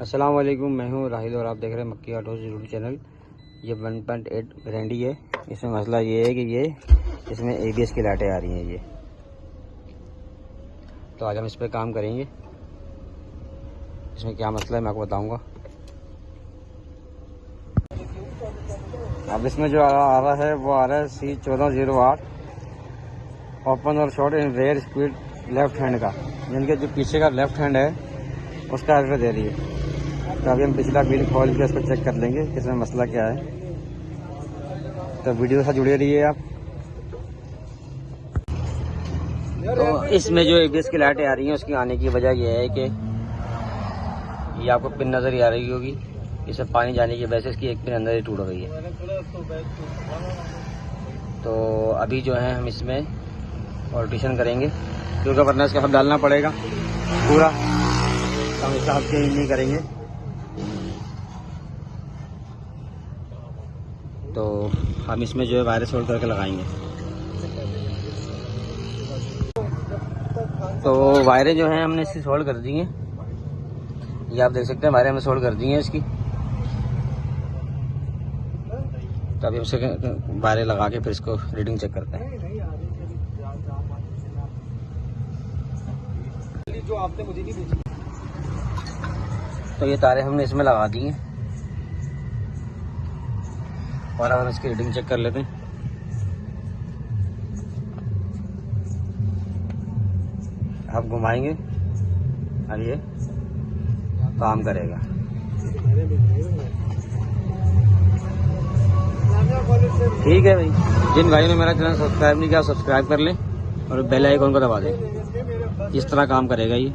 अस्सलाम वालेकुम, मैं हूँ राहिल और आप देख रहे हैं मक्की ऑटो यूट्यूब चैनल। ये 1.8 ब्रांडी है। इसमें मसला ये है कि इसमें ABS की लाइटें आ रही हैं। ये तो आज हम इस पर काम करेंगे। इसमें क्या मसला है मैं आपको बताऊंगा। अब इसमें जो आ रहा है वो आ रहा है c1408 ओपन और शॉर्ट इन रेयर स्पीड लेफ्ट हैंड का, यानी कि जो पीछे का लेफ्ट हैंड है उसका एरर दे रही है। तो अभी हम पिछला बिल खोल के इसको चेक कर लेंगे कि इसमें मसला क्या है। तो वीडियो के साथ जुड़े रहिए आप। तो इसमें जो ABS की लाइटें आ रही हैं उसकी आने की वजह यह है कि ये आपको पिन नज़र ही आ रही होगी। इसमें पानी जाने की वजह से इसकी एक पिन अंदर ही टूट गई है। तो अभी जो है हम इसमें ऑल्ट्रेशन करेंगे, क्योंकि वरना इसका हब डालना पड़ेगा पूरा। हम इसका हब चेंज नहीं करेंगे। तो हम इसमें जो है वायर सोल्ड करके लगाएंगे। तो वायरें जो हैं हमने इसकी सोल्ड कर दी हैं। ये आप देख सकते हैं वायरें हमने सोल्ड कर दी हैं इसकी। तो अभी हमसे वायरें लगा के फिर इसको रीडिंग चेक करते हैं। जो आपने मुझे नहीं भेजी। तो ये तारे हमने इसमें लगा दी हैं और अब हम इसकी रीडिंग चेक कर लेते हैं। आप घुमाएंगे और ये काम करेगा। ठीक है भाई, जिन भाइयों ने मेरा चैनल सब्सक्राइब नहीं किया सब्सक्राइब कर लें और बेल आइकन को दबा दें। इस तरह काम करेगा ये।